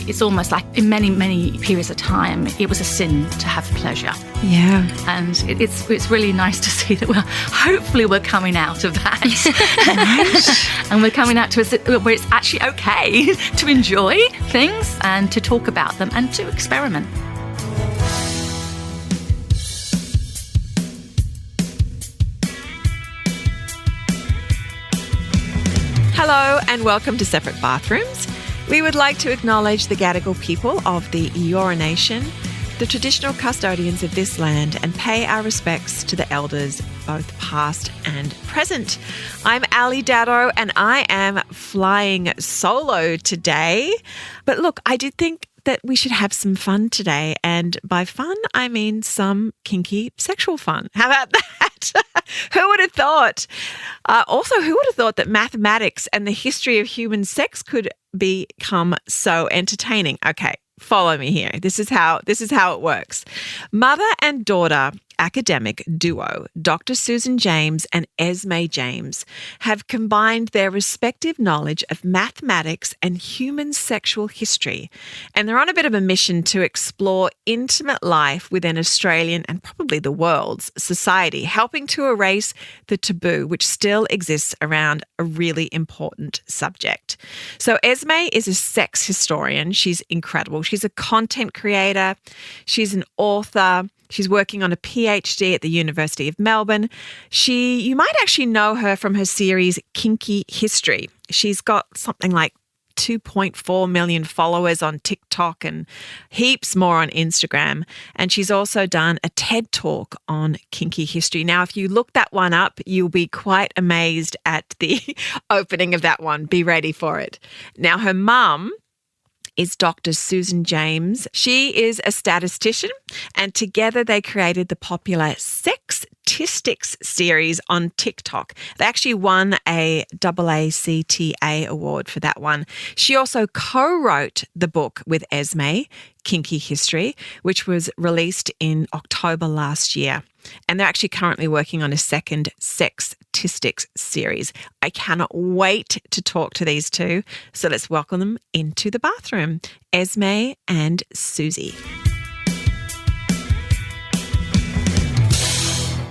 it's almost like in many, many periods of time, it was a sin to have pleasure. Yeah. And it's really nice to see that hopefully we're coming out of that. Right. And we're coming out to where it's actually okay to enjoy things and to talk about them and to experiment. Hello and welcome to Separate Bathrooms. We would like to acknowledge the Gadigal people of the Eora Nation, the traditional custodians of this land, and pay our respects to the elders, both past and present. I'm Ali Dado and I am flying solo today. But look, I did think that we should have some fun today. And by fun, I mean some kinky sexual fun. How about that? Who would have thought? Also, who would have thought that mathematics and the history of human sex could become so entertaining? Okay, follow me here. This is how it works. Mother and daughter academic duo, Dr. Susan James and Esmé James, have combined their respective knowledge of mathematics and human sexual history, and they're on a bit of a mission to explore intimate life within Australian and probably the world's society, helping to erase the taboo which still exists around a really important subject. So Esmé is a sex historian. She's incredible. She's a content creator. She's an author. She's working on a PhD at the University of Melbourne. You might actually know her from her series Kinky History. She's got something like 2.4 million followers on TikTok and heaps more on Instagram. And she's also done a TED Talk on kinky history. Now, if you look that one up, you'll be quite amazed at the opening of that one. Be ready for it. Now, her mum is Dr. Susan James. She is a statistician, and together they created the popular Sextistics series on TikTok. They actually won a AACTA award for that one. She also co-wrote the book with Esmé, Kinky History, which was released in October last year. And they're actually currently working on a second Sextistics series. I cannot wait to talk to these two. So let's welcome them into the bathroom, Esmé and Susie.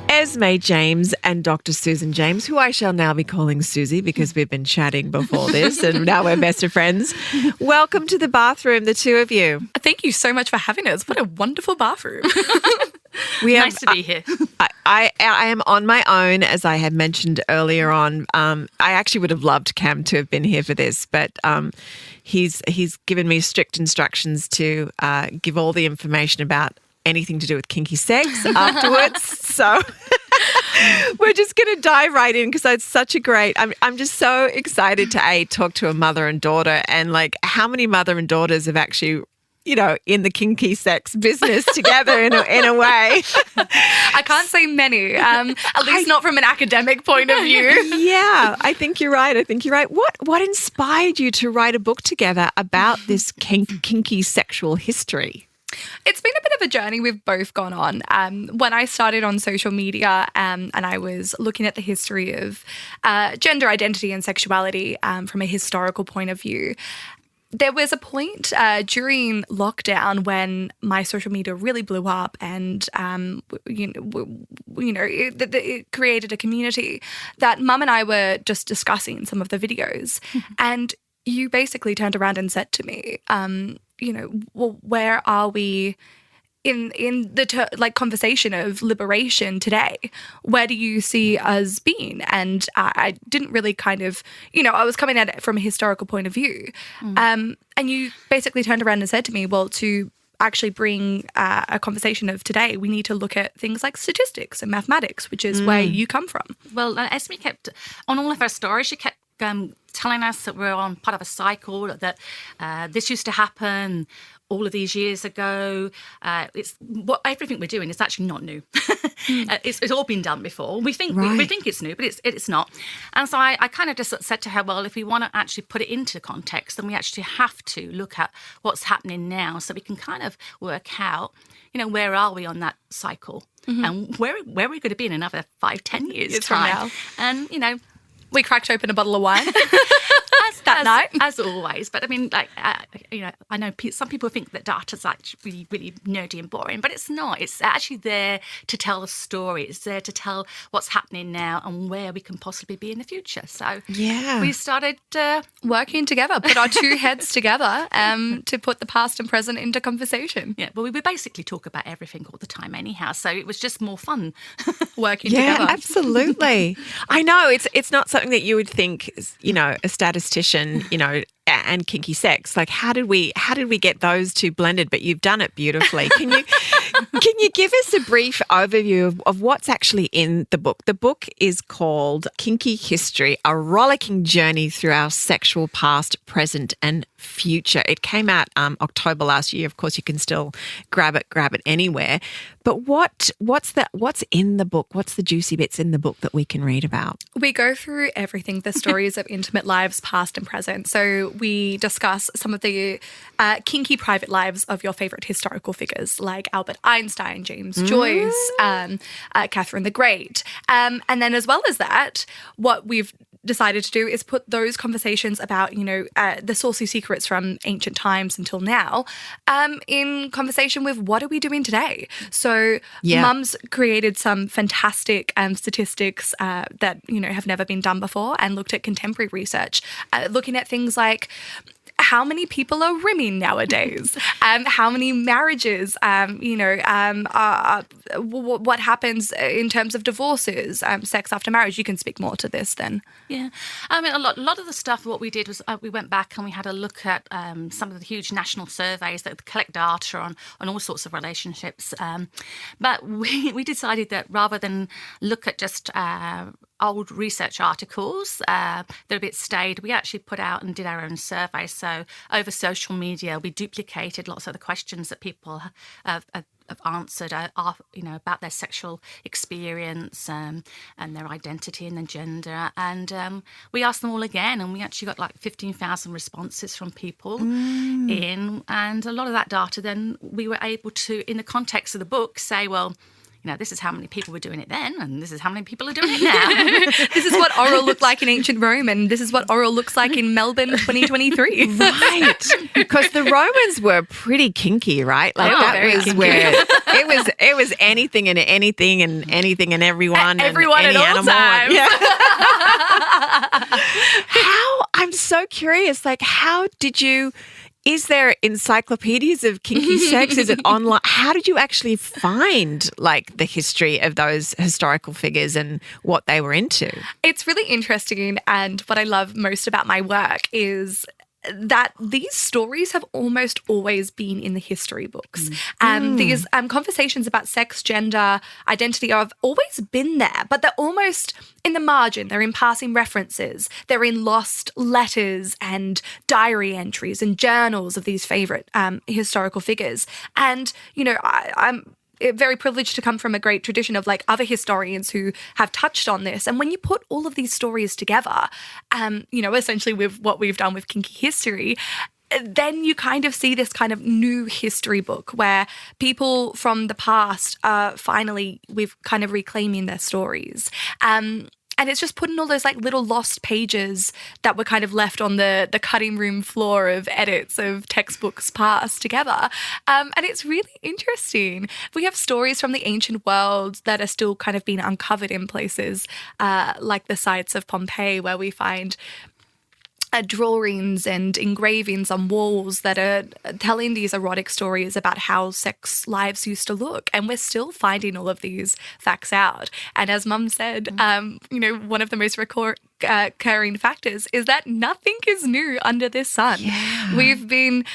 Esmé James and Dr. Susan James, who I shall now be calling Susie because we've been chatting before this and now we're best of friends. Welcome to the bathroom, the two of you. Thank you so much for having us. What a wonderful bathroom. Nice to be here. I am on my own, as I had mentioned earlier on. I actually would have loved Cam to have been here for this, but he's given me strict instructions to give all the information about anything to do with kinky sex afterwards. So we're just going to dive right in because it's such a great, I'm just so excited to talk to a mother and daughter, and like how many mother and daughters have actually, in the kinky sex business together in a way. I can't say many, at least not from an academic point of view. Yeah, I think you're right. What inspired you to write a book together about this kinky sexual history? It's been a bit of a journey we've both gone on. When I started on social media and I was looking at the history of gender identity and sexuality from a historical point of view, there was a point during lockdown when my social media really blew up, and it created a community that Mum and I were just discussing some of the videos, and you basically turned around and said to me, well, where are we in the conversation of liberation today? Where do you see us being? And I didn't really kind of, I was coming at it from a historical point of view. And you basically turned around and said to me, well, to actually bring a conversation of today, we need to look at things like statistics and mathematics, which is where you come from. Well, Esmé kept, on all of her stories, she kept telling us that we're on part of a cycle, that this used to happen all of these years ago. Everything we're doing is actually not new. It's all been done before. We think it's new, but it's not. And so I kind of just said to her, well, if we want to actually put it into context, then we actually have to look at what's happening now, so we can kind of work out, where are we on that cycle, and where are we going to be in another 5-10 years time from now. And we cracked open a bottle of wine. that night. As always. But I mean, like, I know some people think that data's like really, really nerdy and boring, but it's not. It's actually there to tell a story. It's there to tell what's happening now and where we can possibly be in the future. So we started working together, put our two heads together to put the past and present into conversation. Yeah, well, we basically talk about everything all the time anyhow, so it was just more fun working together. Yeah, absolutely. I know it's not something that you would think, a statistician, and kinky sex. Like, how did we get those two blended? But you've done it beautifully. Can you give us a brief overview of what's actually in the book? The book is called Kinky History, a rollicking journey through our sexual past, present and future. It came out October last year. Of course, you can still grab it anywhere. But what's in the book? What's the juicy bits in the book that we can read about? We go through everything, the stories of intimate lives, past and present. So we discuss some of the kinky private lives of your favourite historical figures like Albert Einstein, James Joyce, Catherine the Great. And then as well as that, what we've decided to do is put those conversations about, the saucy secrets from ancient times until now in conversation with what are we doing today. So Mum's created some fantastic statistics that, have never been done before and looked at contemporary research, looking at things like how many people are rimming nowadays? How many marriages? What happens in terms of divorces, sex after marriage? You can speak more to this then. Yeah, I mean, a lot of the stuff. What we did was we went back and we had a look at some of the huge national surveys that collect data on all sorts of relationships. But we decided that rather than look at just old research articles that are a bit staid, we actually put out and did our own survey. So over social media, we duplicated lots of the questions that people have answered, about their sexual experience and their identity and their gender. And we asked them all again, and we actually got like 15,000 responses from people in. And a lot of that data then we were able to, in the context of the book, say, well, this is how many people were doing it then, and this is how many people are doing it now. This is what oral looked like in ancient Rome, and this is what oral looks like in Melbourne 2023. Right. Because the Romans were pretty kinky, right? Like that was kinky. Where it was anything and anything and anything and everyone and any at all animal. times. Yeah. I'm so curious, like how did you... Is there encyclopedias of kinky sex? Is it online? How did you actually find like the history of those historical figures and what they were into? It's really interesting, and what I love most about my work is that these stories have almost always been in the history books. These conversations about sex, gender, identity have always been there, but they're almost in the margin. They're in passing references. They're in lost letters and diary entries and journals of these favourite historical figures. And, I'm very privileged to come from a great tradition of like other historians who have touched on this. And when you put all of these stories together, essentially with what we've done with Kinky History, then you kind of see this kind of new history book where people from the past are finally, we've kind of reclaiming their stories. And it's just putting all those like little lost pages that were kind of left on the cutting room floor of edits of textbooks past together. And it's really interesting. We have stories from the ancient world that are still kind of being uncovered in places like the sites of Pompeii, where we find drawings and engravings on walls that are telling these erotic stories about how sex lives used to look. And we're still finding all of these facts out. And as Mum said, one of the most recurring factors is that nothing is new under this sun. Yeah. We've been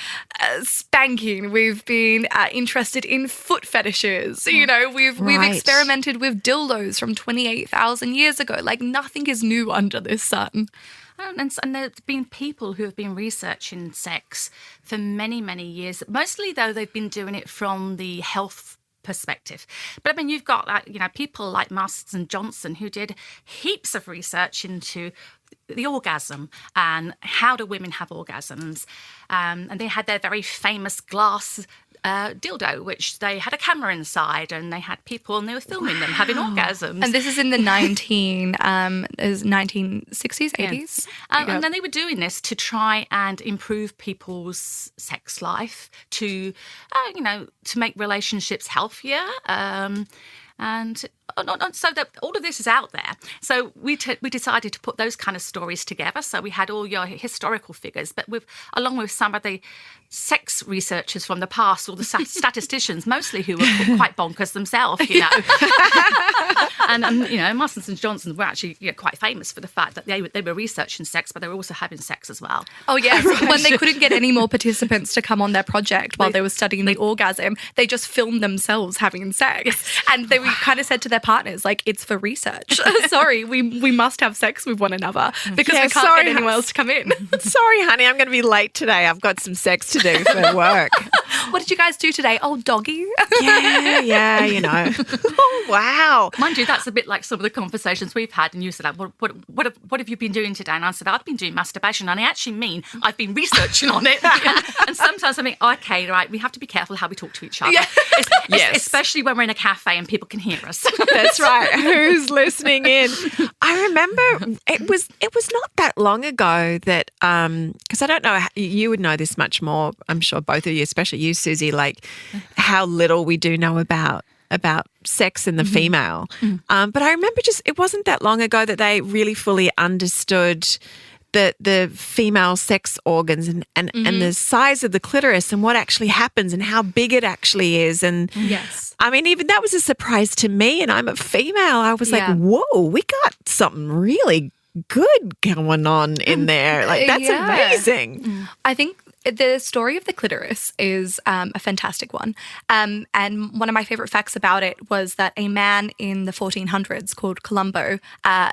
spanking. We've been interested in foot fetishes. We've experimented with dildos from 28,000 years ago. Like nothing is new under this sun. And there have been people who have been researching sex for many, many years. Mostly, though, they've been doing it from the health perspective. But I mean, you've got people like Masters and Johnson who did heaps of research into the orgasm and how do women have orgasms. And they had their very famous glass dildo, which they had a camera inside and they had people and they were filming them having orgasms. And this is in the 1960s, 80s? And then they were doing this to try and improve people's sex life, to make relationships healthier. And so that all of this is out there. So we decided to put those kind of stories together. So we had all your historical figures, but along with some of the sex researchers from the past, or the statisticians, mostly who were quite bonkers themselves, and Marston and Johnson were actually quite famous for the fact that they were researching sex, but they were also having sex as well. Oh yes, when they couldn't get any more participants to come on their project while they were studying the orgasm, they just filmed themselves having sex, and they kind of said to their partners, like, it's for research. Sorry, we must have sex with one another because we can't get anyone else to come in. Sorry, honey, I'm going to be late today. I've got some sex to do for work. What did you guys do today? Oh, doggy. Yeah, Oh, wow. Mind you, that's a bit like some of the conversations we've had, and you said, what have you been doing today? And I said, I've been doing masturbation, and I actually mean I've been researching on it. And sometimes I think, okay, right, we have to be careful how we talk to each other. Yes. Especially when we're in a cafe and people can hear us. That's right. Who's listening in? I remember it was not that long ago that because I don't know, you would know this much more, I'm sure both of you, especially you, Susie, like how little we do know about sex in the female. But I remember it wasn't that long ago that they really fully understood the female sex organs and the size of the clitoris and what actually happens and how big it actually is. And yes, I mean, even that was a surprise to me, and I'm a female. I was like, whoa, we got something really good going on in there. Like, that's amazing. I think the story of the clitoris is a fantastic one. And one of my favorite facts about it was that a man in the 1400s called Colombo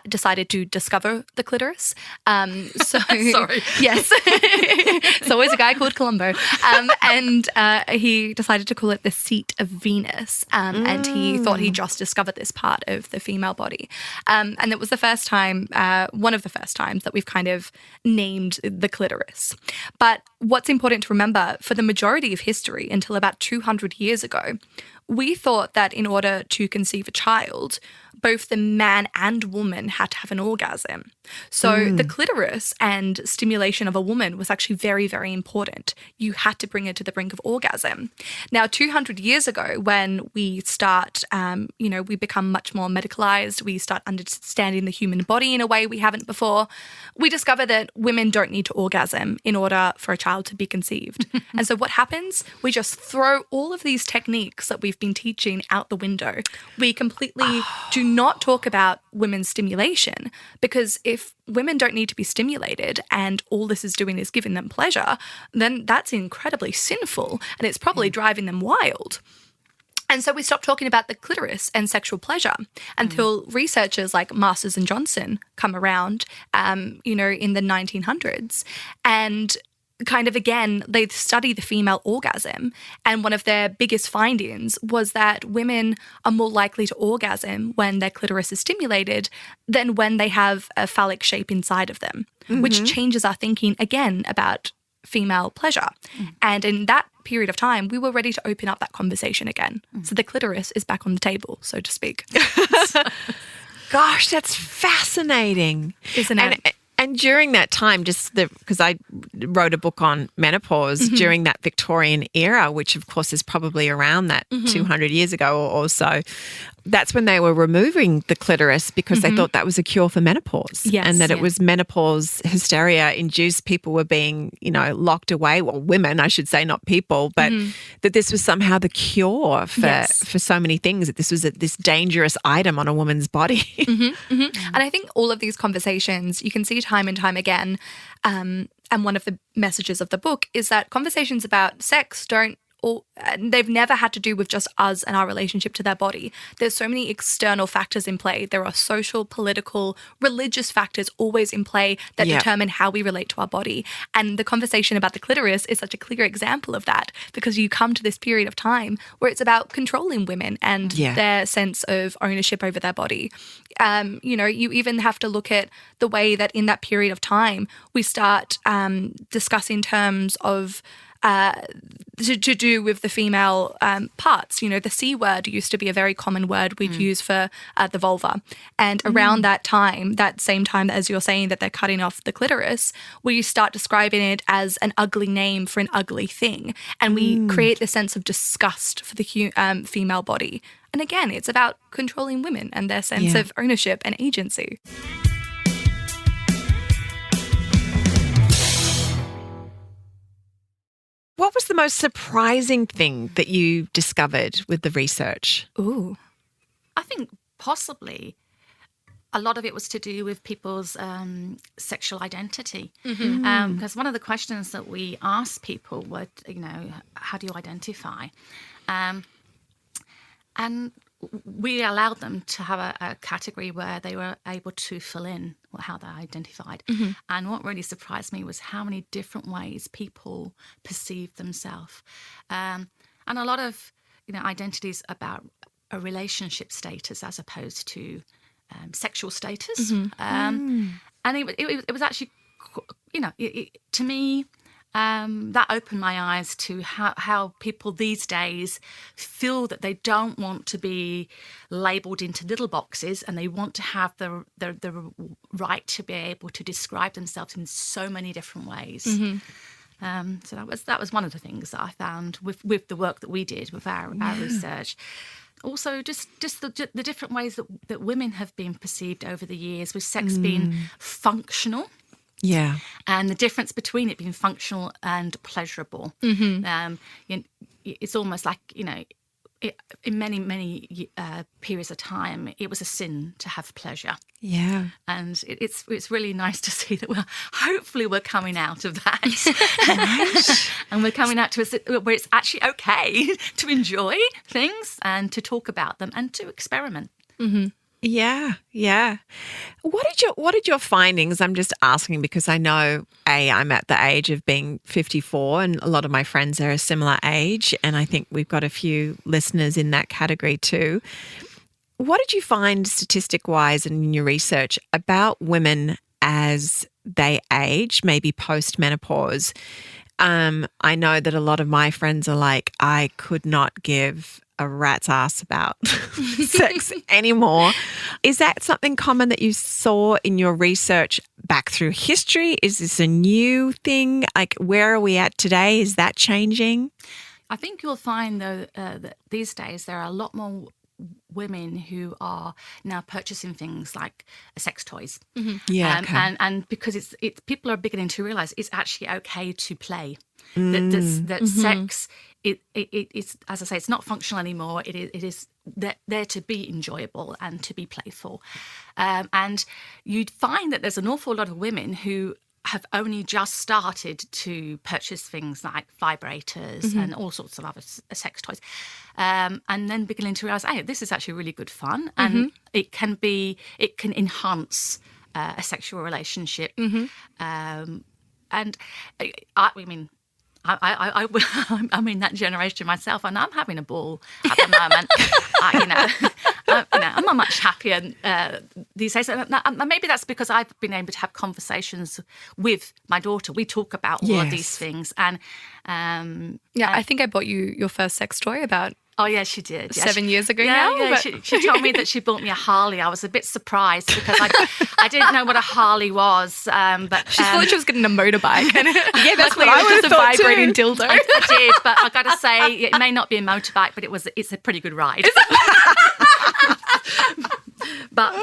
decided to discover the clitoris. Sorry. Yes. It's always a guy called Colombo. And he decided to call it the seat of Venus. And he thought he just discovered this part of the female body. And it was the first time, one of the first times that we've kind of named the clitoris. But what's important to remember, for the majority of history until about 200 years ago, we thought that in order to conceive a child, both the man and woman had to have an orgasm. So the clitoris and stimulation of a woman was actually very, very important. You had to bring her to the brink of orgasm. Now, 200 years ago, when we start, we become much more medicalized, we start understanding the human body in a way we haven't before, we discover that women don't need to orgasm in order for a child to be conceived. And so what happens? We just throw all of these techniques that we've been teaching out the window. We completely do not talk about women's stimulation, because if women don't need to be stimulated and all this is doing is giving them pleasure, then that's incredibly sinful and it's probably driving them wild. And so we stopped talking about the clitoris and sexual pleasure until researchers like Masters and Johnson come around, in the 1900s, and kind of, again, they study the female orgasm, and one of their biggest findings was that women are more likely to orgasm when their clitoris is stimulated than when they have a phallic shape inside of them, which changes our thinking again about female pleasure. And in that period of time, we were ready to open up that conversation again. So the clitoris is back on the table, so to speak. Gosh, that's fascinating. Isn't it? And during that time, because I wrote a book on menopause during that Victorian era, which of course is probably around that 200 years ago or so, that's when they were removing the clitoris because they thought that was a cure for menopause. Yes, and that it was menopause hysteria induced, people were being, locked away. Well, women, I should say, not people, but that this was somehow the cure for so many things, that this was this dangerous item on a woman's body. And I think all of these conversations, you can see time and time again, and one of the messages of the book is that conversations about sex they've never had to do with just us and our relationship to their body. There's so many external factors in play. There are social, political, religious factors always in play that determine how we relate to our body. And the conversation about the clitoris is such a clear example of that, because you come to this period of time where it's about controlling women and their sense of ownership over their body. You even have to look at the way that in that period of time we start discussing terms of to do with the female parts. You know, the C word used to be a very common word we'd use for the vulva. And around that time, that same time as you're saying that they're cutting off the clitoris, we start describing it as an ugly name for an ugly thing. And we create this sense of disgust for the female body. And again, it's about controlling women and their sense of ownership and agency. What was the most surprising thing that you discovered with the research? Ooh. I think possibly a lot of it was to do with people's sexual identity. Because one of the questions that we asked people were, how do you identify? And we allowed them to have a category where they were able to fill in how they identified. And what really surprised me was how many different ways people perceive themselves. And a lot of, identities about a relationship status as opposed to sexual status. And it was actually, to me, that opened my eyes to how people these days feel that they don't want to be labelled into little boxes, and they want to have the right to be able to describe themselves in so many different ways. So that was one of the things that I found with the work that we did with our research. Also, just the different ways that women have been perceived over the years, with sex being functional. Yeah. And the difference between it being functional and pleasurable. It's almost like, in many periods of time, it was a sin to have pleasure. Yeah. And it's really nice to see that hopefully we're coming out of that. Right. And we're coming out to where it's actually okay to enjoy things and to talk about them and to experiment. Yeah, yeah. What did your findings? I'm just asking because I know I'm at the age of being 54, and a lot of my friends are a similar age, and I think we've got a few listeners in that category too. What did you find statistic-wise in your research about women as they age, maybe post-menopause? I know that a lot of my friends are like, I could not give a rat's ass about sex anymore. Is that something common that you saw in your research back through history? Is this a new thing? Like, where are we at today? Is that changing? I think you'll find, though, that these days there are a lot more women who are now purchasing things like sex toys. Yeah, okay. And because it's people are beginning to realise it's actually okay to play. That sex, it's, as I say, it's not functional anymore. It is there to be enjoyable and to be playful. And you'd find that there's an awful lot of women who have only just started to purchase things like vibrators and all sorts of other sex toys, and then beginning to realise, hey, this is actually really good fun, and it can enhance a sexual relationship. And I'm in that generation myself, and I'm having a ball at the moment. I'm much happier these days. And maybe that's because I've been able to have conversations with my daughter. We talk about all of these things, and I think I bought you your first sex toy about. Oh, yeah, she did. 7 years ago now. Yeah, she told me that she bought me a Harley. I was a bit surprised because I didn't know what a Harley was. But she thought she was getting a motorbike. Yeah, that's what I would have thought too. Vibrating dildo. I did, but I got to say, it may not be a motorbike, but it's a pretty good ride. But,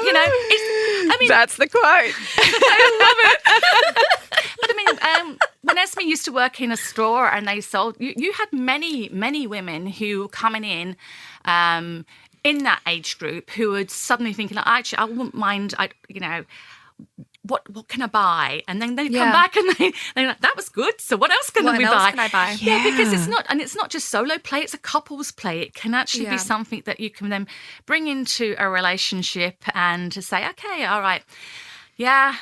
that's the quote. I love it. But when Esmé used to work in a store and they sold, you had many women who were coming in that age group who were suddenly thinking, actually, I wouldn't mind, what can I buy? And then they come back and they're like, that was good. So what else can we buy? What else can I buy? Yeah, because it's not just solo play, it's a couples play. It can actually be something that you can then bring into a relationship and to say, okay, all right,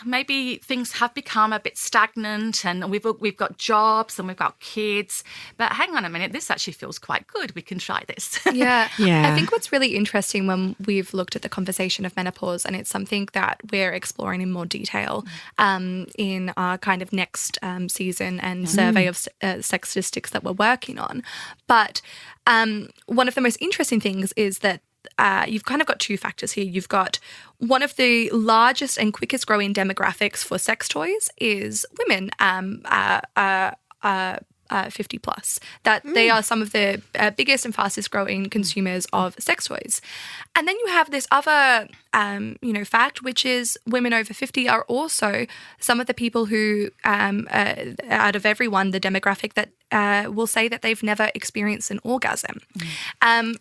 maybe things have become a bit stagnant, and we've got jobs and we've got kids. But hang on a minute, this actually feels quite good. We can try this. Yeah. Yeah. I think what's really interesting when we've looked at the conversation of menopause, and it's something that we're exploring in more detail in our kind of next season and survey of sex statistics that we're working on. But one of the most interesting things is that you've kind of got two factors here. You've got one of the largest and quickest growing demographics for sex toys is women 50 plus, that they are some of the biggest and fastest growing consumers of sex toys. And then you have this other, fact, which is women over 50 are also some of the people who, out of everyone, the demographic that will say that they've never experienced an orgasm. And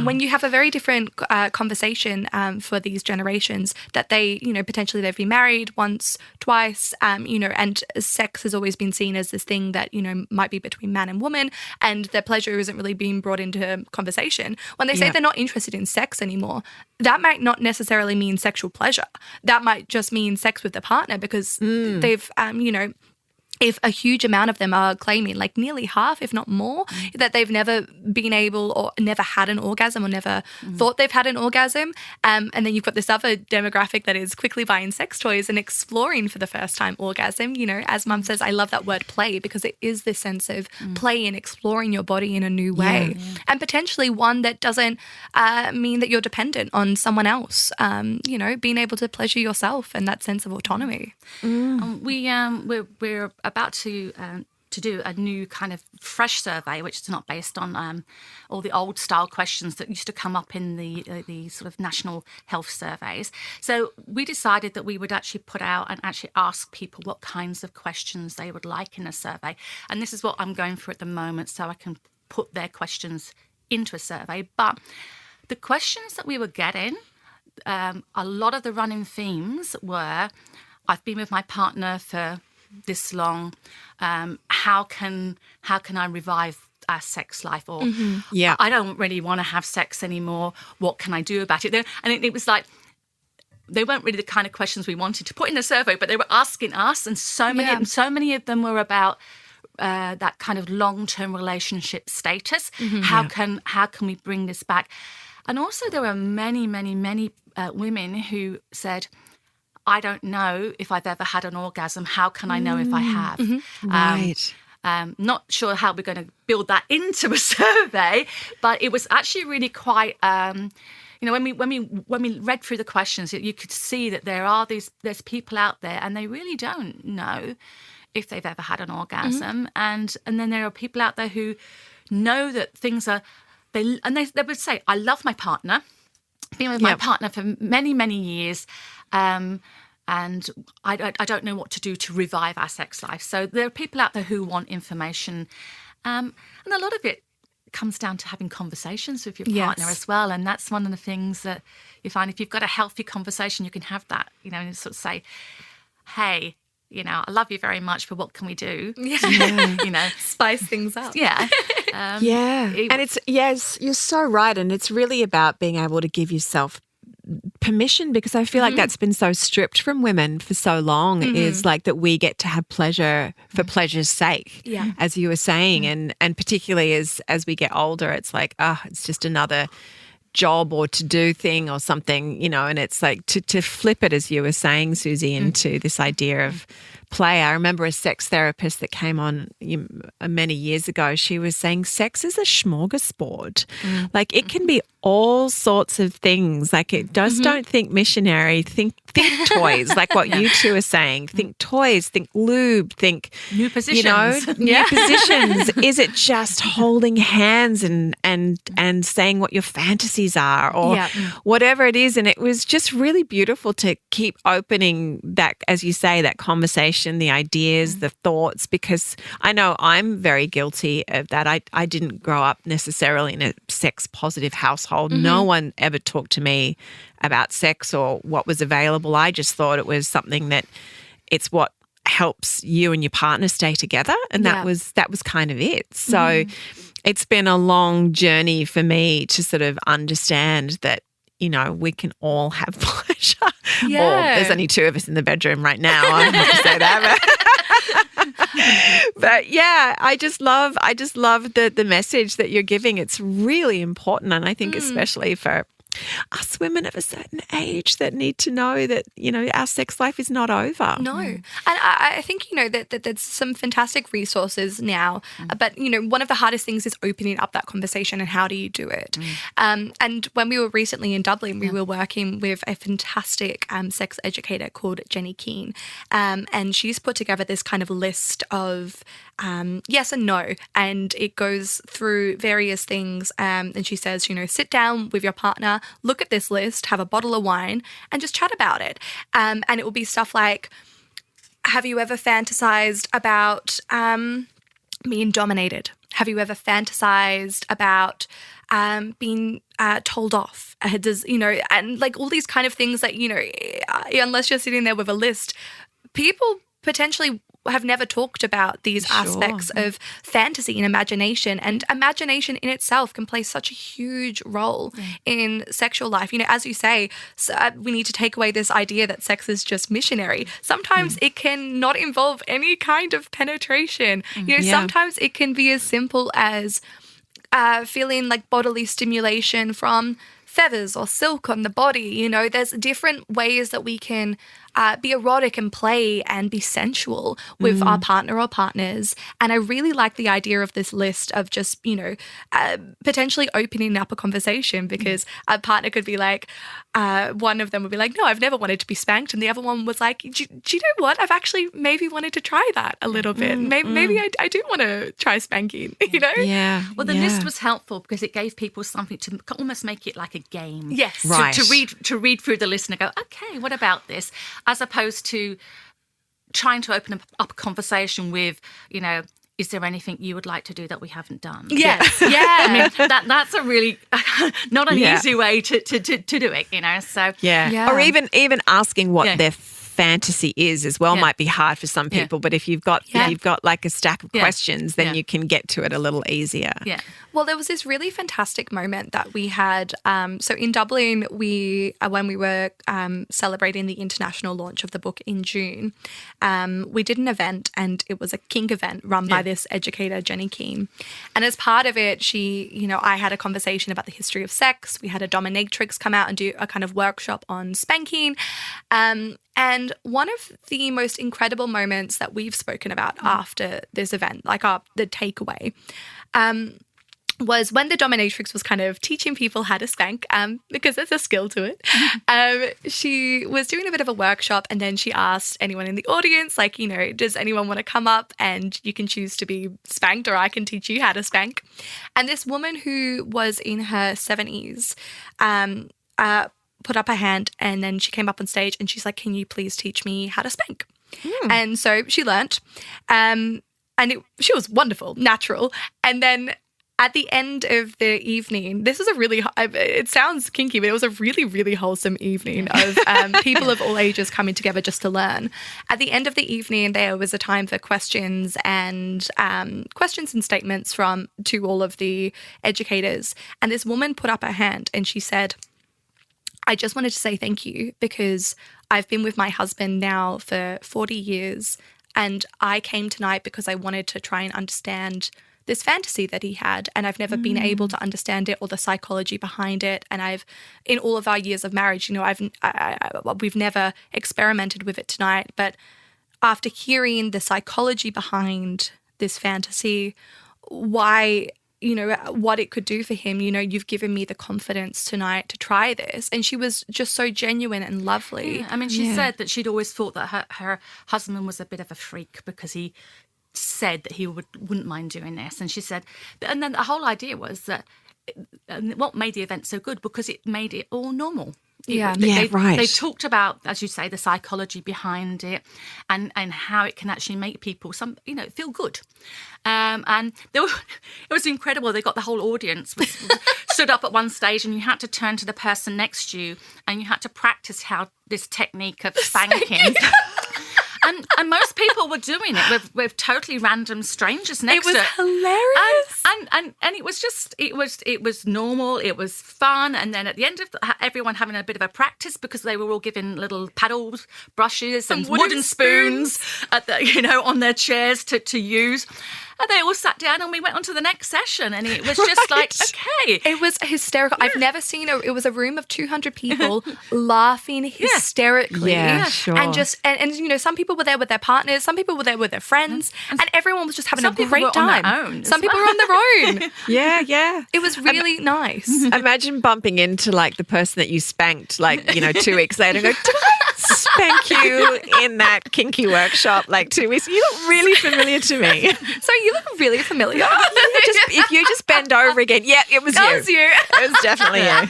when you have a very different conversation for these generations, that they, potentially they've been married once, twice, and sex has always been seen as this thing that, might be between man and woman, and their pleasure isn't really being brought into conversation. When they say they're not interested in sex anymore, that might not necessarily mean sexual pleasure. That might just mean sex with the partner, because they've, if a huge amount of them are claiming, like nearly half, if not more, that they've never been able or never had an orgasm or never thought they've had an orgasm. And then you've got this other demographic that is quickly buying sex toys and exploring for the first time orgasm. As Mum says, I love that word play, because it is this sense of play and exploring your body in a new way. And potentially one that doesn't mean that you're dependent on someone else, being able to pleasure yourself and that sense of autonomy. We're about to do a new kind of fresh survey, which is not based on all the old style questions that used to come up in the sort of national health surveys. So we decided that we would actually put out and actually ask people what kinds of questions they would like in a survey. And this is what I'm going through at the moment, so I can put their questions into a survey. But the questions that we were getting, a lot of the running themes were, I've been with my partner for this long, how can I revive our sex life, or I don't really want to have sex anymore, what can I do about it? And it was like, they weren't really the kind of questions we wanted to put in a survey, but they were asking us, and so many of them were about that kind of long-term relationship status. How can we bring this back? And also there were many women who said, I don't know if I've ever had an orgasm. How can I know if I have? Right. Not sure how we're going to build that into a survey, but it was actually really quite. When we read through the questions, you could see that there's people out there, and they really don't know if they've ever had an orgasm, and then there are people out there who know that things are. They would say, I love my partner. Been with my partner for many years. And I don't know what to do to revive our sex life. So there are people out there who want information. And a lot of it comes down to having conversations with your partner as well. And that's one of the things that you find, if you've got a healthy conversation, you can have that, and sort of say, hey, I love you very much, but what can we do? Spice things up. And it's, yes, you're so right. And it's really about being able to give yourself permission, because I feel like that's been so stripped from women for so long, is like that we get to have pleasure for pleasure's sake, as you were saying. And particularly as we get older, it's like, it's just another job or to-do thing or something, and it's like to flip it, as you were saying, Susie, into this idea of play. I remember a sex therapist that came on many years ago. She was saying sex is a smorgasbord. Like, it can be all sorts of things. Like, it just don't think missionary, think toys, like what you two are saying. Think toys, think lube, think new positions. New positions. Is it just holding hands and saying what your fantasies are, or whatever it is? And it was just really beautiful to keep opening that, as you say, that conversation, the ideas, the thoughts, because I know I'm very guilty of that. I didn't grow up necessarily in a sex positive household. No one ever talked to me about sex or what was available. I just thought it was something that it's what helps you and your partner stay together, and that was kind of it. So it's been a long journey for me to sort of understand that we can all have pleasure. Yeah. Or there's only two of us in the bedroom right now. I have to say that. But yeah, I just love the message that you're giving. It's really important. And I think especially for us women of a certain age that need to know that, our sex life is not over. No. And I think, that there's some fantastic resources now. But, one of the hardest things is opening up that conversation, and how do you do it? And when we were recently in Dublin, we were working with a fantastic sex educator called Jenny Keane. And she's put together this kind of list of yes and no. And it goes through various things. And she says, sit down with your partner, look at this list, have a bottle of wine, and just chat about it. And it will be stuff like, have you ever fantasized about being dominated? Have you ever fantasized about being told off? And like all these kind of things that, unless you're sitting there with a list, people potentially have never talked about these aspects of fantasy and imagination. And imagination in itself can play such a huge role in sexual life. As you say, we need to take away this idea that sex is just missionary. Sometimes it can not involve any kind of penetration. Sometimes it can be as simple as feeling like bodily stimulation from feathers or silk on the body. There's different ways that we can be erotic and play and be sensual with our partner or partners. And I really like the idea of this list of just, potentially opening up a conversation, because a partner could be like, one of them would be like, no, I've never wanted to be spanked. And the other one was like, do you know what? I've actually maybe wanted to try that a little bit. Maybe I do want to try spanking, Yeah. Well, the list was helpful because it gave people something to almost make it like a game. Yes. Right. To read through the list and go, okay, what about this? As opposed to trying to open up a conversation with, is there anything you would like to do that we haven't done? Yes. Yeah. I mean, that's a really not an easy way to do it, So Yeah. Or even asking what their fantasy is as well might be hard for some people, but if you've got like a stack of questions, then you can get to it a little easier. Yeah. Well, there was this really fantastic moment that we had. So in Dublin, when we were celebrating the international launch of the book in June, we did an event, and it was a kink event run by this educator, Jenny Keane. And as part of it, I had a conversation about the history of sex. We had a dominatrix come out and do a kind of workshop on spanking. And one of the most incredible moments that we've spoken about after this event, like the takeaway, was when the dominatrix was kind of teaching people how to spank, because there's a skill to it. She was doing a bit of a workshop, and then she asked anyone in the audience, like, does anyone want to come up and you can choose to be spanked, or I can teach you how to spank. And this woman who was in her 70s put up her hand, and then she came up on stage and she's like, can you please teach me how to spank? And so she learnt, and she was wonderful, natural. And then at the end of the evening, this was it sounds kinky, but it was a really, really wholesome evening of people of all ages coming together just to learn. At the end of the evening, there was a time for questions and statements to all of the educators. And this woman put up her hand and she said, I just wanted to say thank you, because I've been with my husband now for 40 years, and I came tonight because I wanted to try and understand this fantasy that he had, and I've never been able to understand it or the psychology behind it. And in all of our years of marriage, we've never experimented with it tonight. But after hearing the psychology behind this fantasy, what it could do for him, you've given me the confidence tonight to try this. And she was just so genuine and lovely. Yeah. I mean, she said that she'd always thought that her husband was a bit of a freak because he said that he wouldn't mind doing this. And she said, and then the whole idea was that what made the event so good, because it made it all normal. They talked about, as you say, the psychology behind it and how it can actually make people feel good. And it was incredible. They got the whole audience stood up at one stage, and you had to turn to the person next to you and you had to practice how this technique of spanking. and most people were doing it with totally random strangers next to It was hilarious. and it was just it was normal, it was fun, and then at the end of everyone having a bit of a practice because they were all given little paddles, brushes, and wooden spoons at the, on their chairs to use. And they all sat down and we went on to the next session, and it was just like, okay. It was hysterical. I've never seen it was a room of 200 people laughing hysterically. Yeah, sure. And some people were there with their partners, some people were there with their friends, and everyone was just having a great time. Some people were on their own. Yeah. It was really nice. Imagine bumping into like the person that you spanked 2 weeks later and go, did I spank you in that kinky workshop like 2 weeks? You look really familiar to me. So you look really familiar. If you just bend over again. Yeah, it was you. That was you. It was definitely you.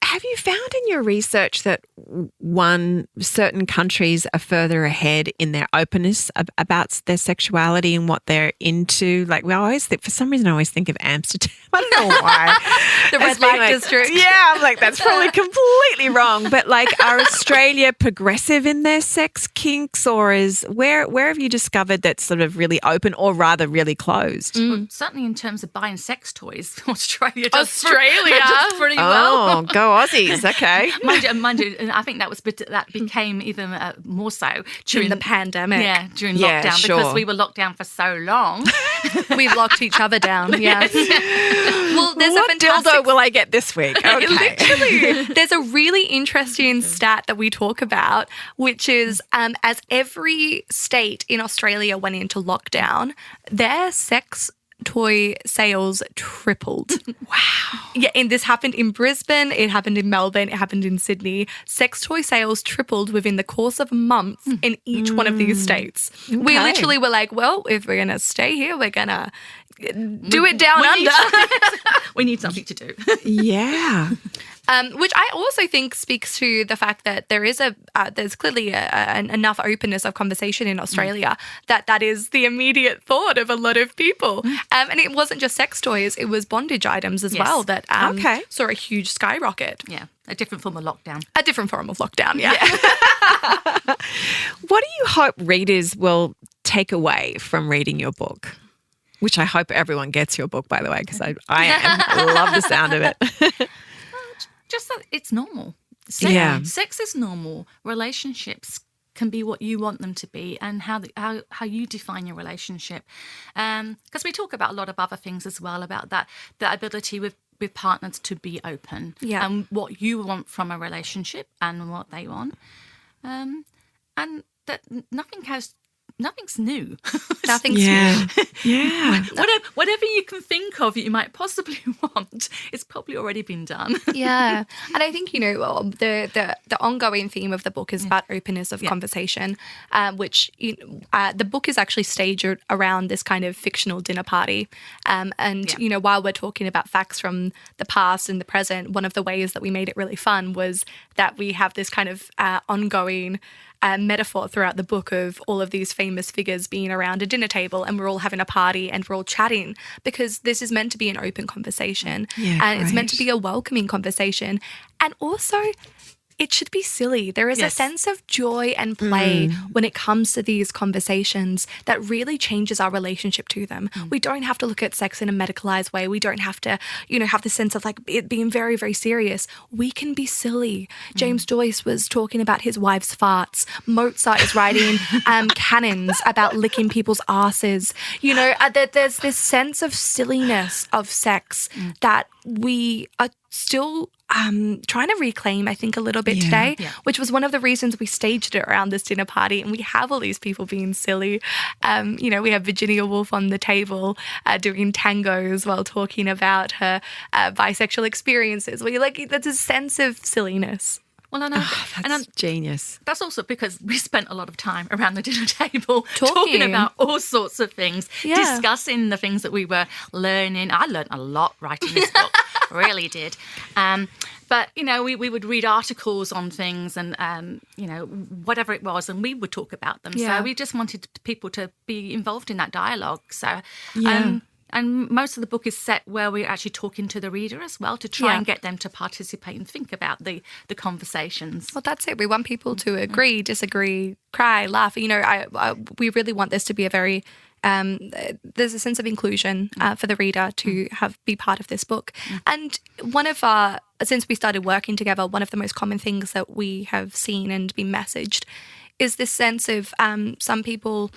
Have you found in your research that certain countries are further ahead in their openness about their sexuality and what they're into? Like for some reason I always think of Amsterdam. I don't know why. The red light district. Yeah, I'm like, that's probably completely wrong. But are Australia progressive in their sex kinks, or where have you discovered that's sort of really open, or rather really closed? Well, certainly in terms of buying sex toys, Australia does pretty well. Oh, go Aussies. Okay. Mind you, and I think that became even more so during the pandemic. Yeah, during lockdown, because we were locked down for so long. We locked each other down. Yes. Well, there's what dildo will I get this week? Okay. Literally, there's a really interesting stat that we talk about, which is as every state in Australia went into lockdown, their sex toy sales tripled. Wow. Yeah, and this happened in Brisbane, it happened in Melbourne, it happened in Sydney. Sex toy sales tripled within the course of a month in each one of these states. Okay. We literally were like, well, if we're going to stay here, we're going to do it down under. We need something to do. Yeah. Which I also think speaks to the fact that there's clearly enough openness of conversation in Australia that is the immediate thought of a lot of people. And it wasn't just sex toys, it was bondage items as well that saw a huge skyrocket. Yeah, a different form of lockdown. A different form of lockdown, yeah. What do you hope readers will take away from reading your book? Which I hope everyone gets your book, by the way, because I love the sound of it. Just that it's normal. Sex is normal. Relationships can be what you want them to be, and how you define your relationship. Because we talk about a lot of other things as well, about the ability with partners to be open, and what you want from a relationship and what they want, and that nothing's new. Nothing's new. Yeah. Whatever you can think of you might possibly want, it's probably already been done. Yeah. And I think, the ongoing theme of the book is about openness of conversation, which the book is actually staged around this kind of fictional dinner party. While we're talking about facts from the past and the present, one of the ways that we made it really fun was that we have this kind of ongoing metaphor throughout the book of all of these famous figures being around a dinner table, and we're all having a party and we're all chatting, because this is meant to be an open conversation, and it's meant to be a welcoming conversation, and also it should be silly. There is a sense of joy and play when it comes to these conversations that really changes our relationship to them. We don't have to look at sex in a medicalized way. We don't have to, have the sense of like it being very, very serious. We can be silly. James Joyce was talking about his wife's farts. Mozart is writing canons about licking people's asses. There's this sense of silliness of sex that we are still trying to reclaim, I think, a little bit today, which was one of the reasons we staged it around this dinner party, and we have all these people being silly. We have Virginia Woolf on the table doing tangos while talking about her bisexual experiences. There's a sense of silliness. Well, I know. That's genius. That's also because we spent a lot of time around the dinner table talking about all sorts of things, discussing the things that we were learning. I learned a lot writing this book, really did. But, we would read articles on things and, whatever it was, and we would talk about them. Yeah. So we just wanted people to be involved in that dialogue. So, and most of the book is set where we're actually talking to the reader as well to try Yeah. and get them to participate and think about the conversations. Well, that's it. We want people to agree, disagree, cry, laugh. You know, we really want this to be a very there's a sense of inclusion for the reader to be part of this book. And one of since we started working together, one of the most common things that we have seen and been messaged is this sense of some people,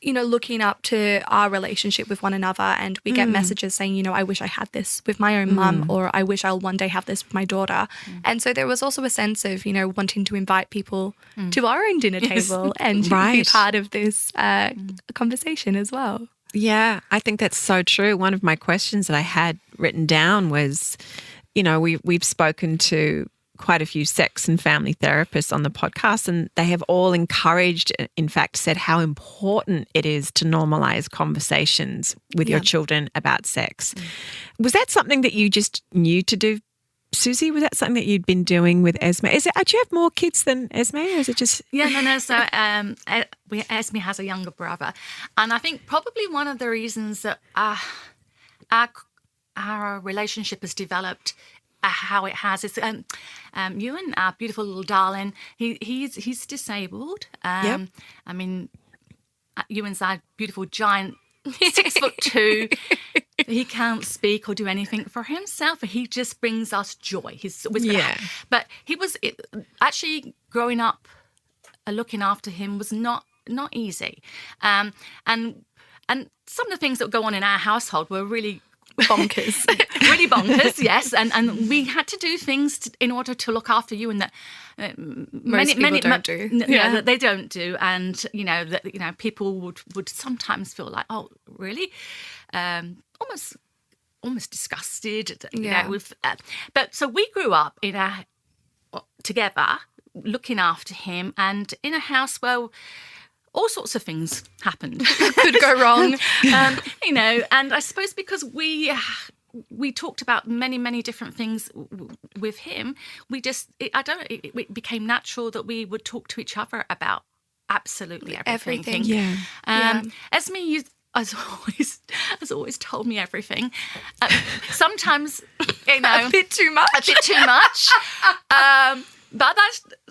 you know, looking up to our relationship with one another, and we get messages saying, you know, I wish I had this with my own mum, or I wish I'll one day have this with my daughter. And so there was also a sense of, you know, wanting to invite people to our own dinner table and be Right. part of this conversation as well. Yeah, I think that's so true. One of my questions that I had written down was, you know, we've spoken to quite a few sex and family therapists on the podcast, and they have all encouraged, in fact, said how important it is to normalize conversations with your children about sex. Was that something that you just knew to do, Susie? Was that something that you'd been doing with Esmé? Do you have more kids than Esmé, or is it just... Yeah, no. So Esmé has a younger brother. And I think probably one of the reasons that our relationship has developed how it has is Ewan, our beautiful little darling, he's disabled. Yep. I mean, Ewan's our beautiful giant 6'2". He can't speak or do anything for himself. He just brings us joy. He's always but he was actually growing up, looking after him was not easy, and some of the things that go on in our household were really Bonkers. really bonkers, yes, and we had to do things in order to look after you, and that Most people don't do. that they don't do, and that people would sometimes feel like, oh, really, almost disgusted, with. But so we grew up together, looking after him, and in a house where all sorts of things happened. Could go wrong. And I suppose because we talked about many different things with him, it became natural that we would talk to each other about absolutely everything. Yeah. Esmé has always told me everything. Sometimes, A bit too much.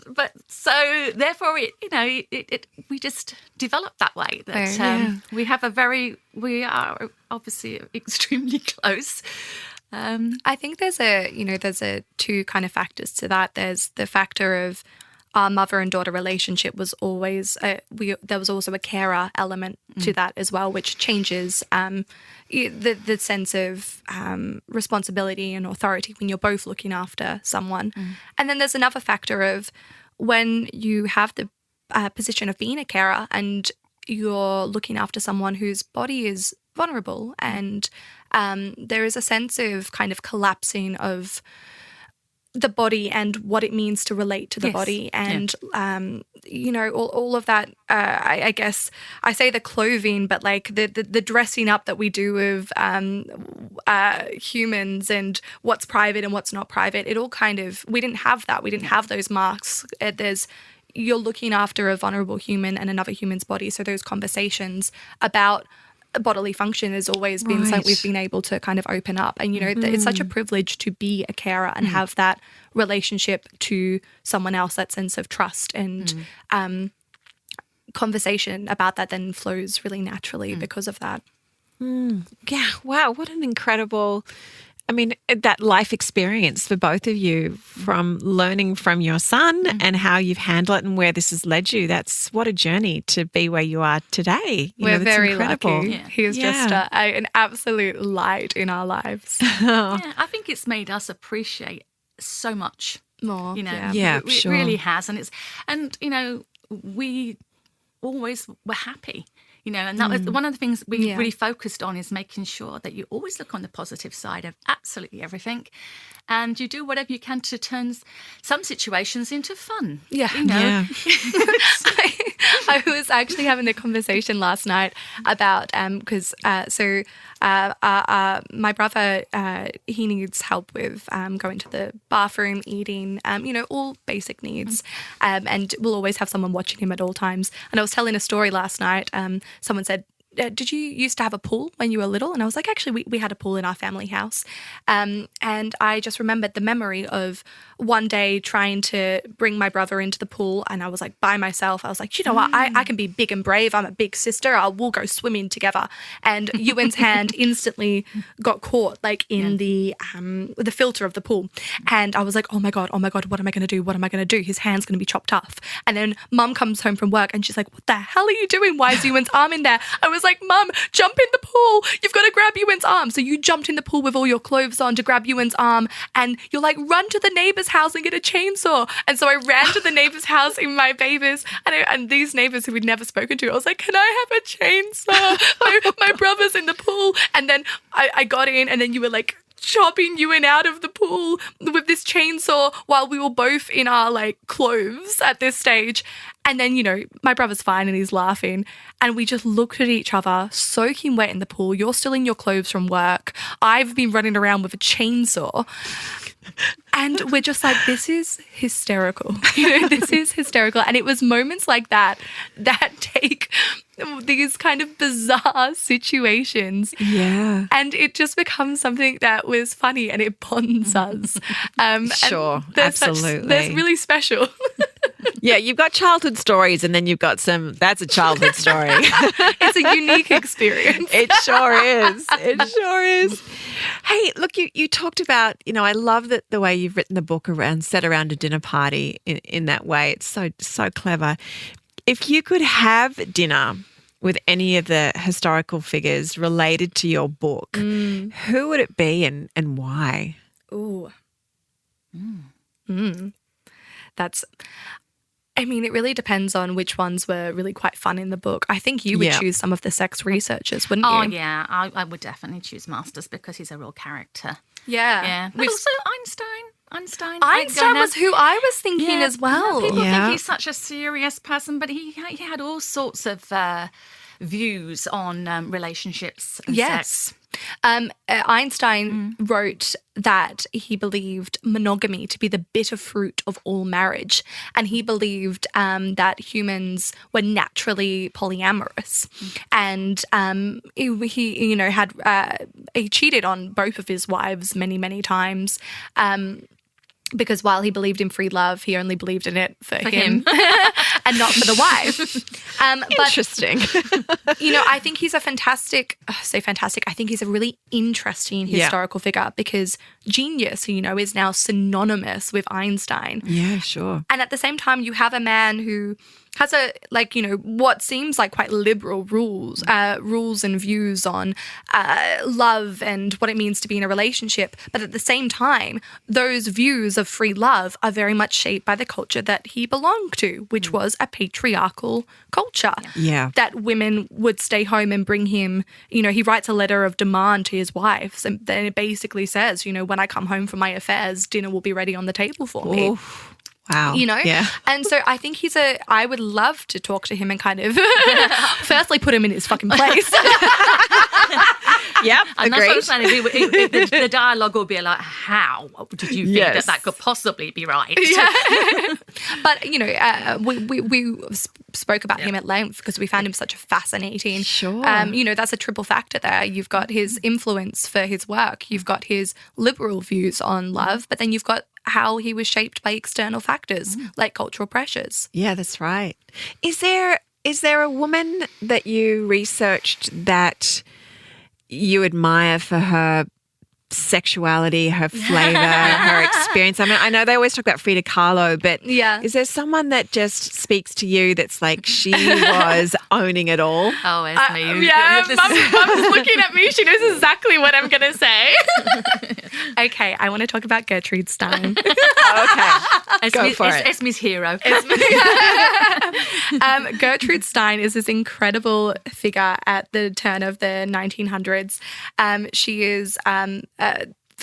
But so therefore, we just developed that way. That we are obviously extremely close. I think there's a two kind of factors to that. There's the factor of our mother and daughter relationship was always there was also a carer element to that as well, which changes the sense of responsibility and authority when you're both looking after someone. And then there's another factor of when you have the position of being a carer and you're looking after someone whose body is vulnerable, and there is a sense of kind of collapsing of the body and what it means to relate to the body, and all of that. I guess I say the clothing, but like the dressing up that we do of humans and what's private and what's not private. It all kind of, we didn't have that. We didn't have those marks. You're looking after a vulnerable human and another human's body, so those conversations about bodily function has always been something we've been able to kind of open up. And, it's such a privilege to be a carer and have that relationship to someone else, that sense of trust and conversation about that then flows really naturally because of that. Yeah. Wow. What an incredible, that life experience for both of you, from learning from your son and how you've handled it and where this has led you. That's what a journey to be where you are today. We're very incredible. lucky. Yeah. He is just an absolute light in our lives. Yeah, I think it's made us appreciate so much more. It really has, and we always were happy. And that was one of the things we really focused on, is making sure that you always look on the positive side of absolutely everything, and you do whatever you can to turn some situations into fun. I was actually having a conversation last night about because my brother, he needs help with going to the bathroom, eating, all basic needs, and we'll always have someone watching him at all times. And I was telling a story last night. Someone said, did you used to have a pool when you were little? And I was like, actually, we had a pool in our family house. And I just remembered the memory of one day trying to bring my brother into the pool, and I was like by myself. I was like, you know what, I can be big and brave. I'm a big sister. We'll go swimming together. And Ewan's hand instantly got caught like in the filter of the pool. And I was like, oh my God, what am I going to do? What am I going to do? His hand's going to be chopped off. And then Mum comes home from work and she's like, what the hell are you doing? Why is Ewan's arm in there? I was like, Mum, jump in the pool. You've got to grab Ewan's arm. So you jumped in the pool with all your clothes on to grab Ewan's arm, and you're like, run to the neighbor's house and get a chainsaw. And so I ran to the neighbor's house in my babies, and these neighbors who we'd never spoken to, I was like, can I have a chainsaw? my brother's in the pool. And then I got in, and then you were like chopping Ewan out of the pool with this chainsaw while we were both in our like clothes at this stage. And then, you know, my brother's fine and he's laughing, and we just looked at each other, soaking wet in the pool. You're still in your clothes from work. I've been running around with a chainsaw. And we're just like, this is hysterical. You know, this is hysterical. And it was moments like that take these kind of bizarre situations. Yeah. And it just becomes something that was funny, and it bonds us. Sure, absolutely. That's really special. Yeah, you've got childhood stories, and then you've got that's a childhood story. It's a unique experience. It sure is. It sure is. Hey, look, you talked about, you know, I love that the way you've written the book set around a dinner party in that way. It's so clever. If you could have dinner with any of the historical figures related to your book, who would it be and why? Ooh. I mean, it really depends on which ones were really quite fun in the book. I think you would choose some of the sex researchers, wouldn't you? Oh, yeah. I would definitely choose Masters because he's a real character. Yeah. Yeah. But also Einstein. Einstein was who I was thinking as well. People think he's such a serious person, but he had all sorts of views on relationships and sex. Einstein wrote that he believed monogamy to be the bitter fruit of all marriage, and he believed that humans were naturally polyamorous, and he you know he cheated on both of his wives many times. Because while he believed in free love, he only believed in it for him and not for the wife. Interesting. You know, I think he's a fantastic, I think he's a really interesting historical figure, because genius, you know, is now synonymous with Einstein. Yeah, sure. And at the same time, you have a man who has what seems like quite liberal rules and views on love and what it means to be in a relationship. But at the same time, those views of free love are very much shaped by the culture that he belonged to, which was a patriarchal culture. Yeah. That women would stay home and bring him, you know, he writes a letter of demand to his wife. And then it basically says, you know, when I come home from my affairs, dinner will be ready on the table for me. Oof. Wow. You know? Yeah. And so I think I would love to talk to him and kind of firstly put him in his fucking place. Yep, and agreed. that's what I'm saying. The dialogue will be like, how did you think that could possibly be right? Yeah. But, you know, we spoke about him at length because we found him such a fascinating. Sure. You know, that's a triple factor there. You've got his influence for his work. You've got his liberal views on love, but then you've got how he was shaped by external factors like cultural pressures. Yeah, that's right. Is there a woman that you researched that you admire for her sexuality, her flavour, her experience? I mean, I know they always talk about Frida Kahlo, but is there someone that just speaks to you that's like she was owning it all? Oh, Esmé. Mum's looking at me. She knows exactly what I'm going to say. Okay, I want to talk about Gertrude Stein. Okay, go for it. Esmé's hero. Gertrude Stein is this incredible figure at the turn of the 1900s. She is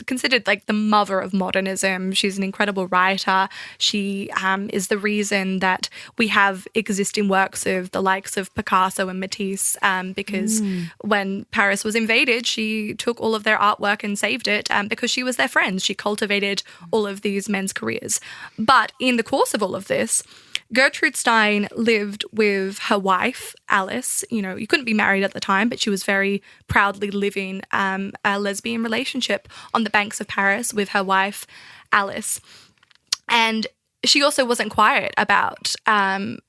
considered like the mother of modernism. She's an incredible writer. She is the reason that we have existing works of the likes of Picasso and Matisse, because when Paris was invaded, she took all of their artwork and saved it because she was their friend. She cultivated all of these men's careers. But in the course of all of this, Gertrude Stein lived with her wife, Alice. You know, you couldn't be married at the time, but she was very proudly living a lesbian relationship on the banks of Paris with her wife, Alice. And she also wasn't quiet about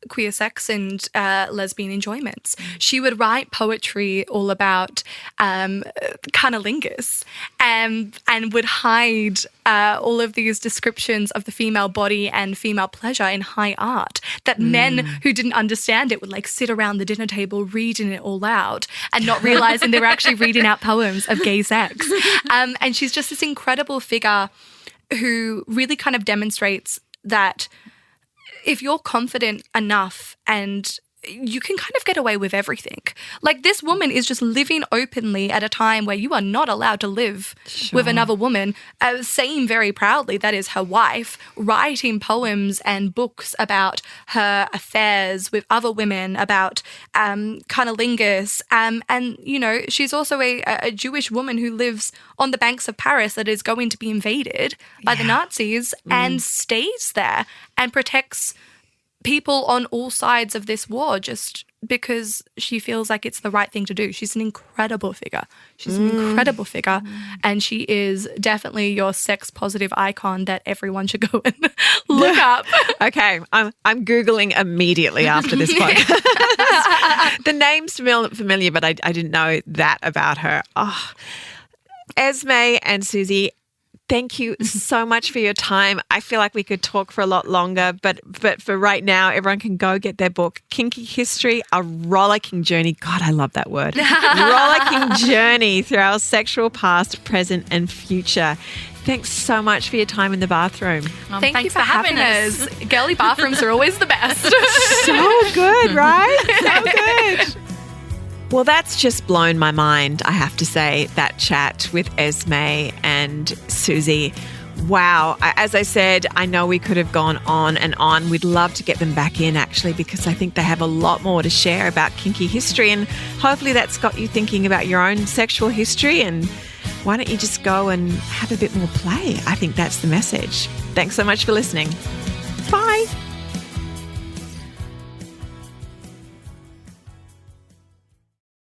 queer sex and lesbian enjoyments. She would write poetry all about cunnilingus and would hide all of these descriptions of the female body and female pleasure in high art that men who didn't understand it would like sit around the dinner table reading it all out and not realizing they were actually reading out poems of gay sex. And she's just this incredible figure who really kind of demonstrates that if you're confident enough and you can kind of get away with everything. Like this woman is just living openly at a time where you are not allowed to live with another woman, saying very proudly that is her wife, writing poems and books about her affairs with other women, about cunnilingus. And, you know, she's also a Jewish woman who lives on the banks of Paris that is going to be invaded by the Nazis and stays there and protects people on all sides of this war just because she feels like it's the right thing to do. She's an incredible figure. And she is definitely your sex positive icon that everyone should go and look up. Okay, I'm Googling immediately after this podcast. The name's familiar, but I didn't know that about her. Oh, Esmé and Susie, thank you so much for your time. I feel like we could talk for a lot longer, but for right now, everyone can go get their book, Kinky History, A Rollicking Journey. God, I love that word. Rollicking journey through our sexual past, present, and future. Thanks so much for your time in the bathroom. Thank you for having us. Girly bathrooms are always the best. So good, right? So good. Well, that's just blown my mind, I have to say, that chat with Esmé and Susie. Wow. As I said, I know we could have gone on and on. We'd love to get them back in, actually, because I think they have a lot more to share about kinky history, and hopefully that's got you thinking about your own sexual history, and why don't you just go and have a bit more play? I think that's the message. Thanks so much for listening. Bye.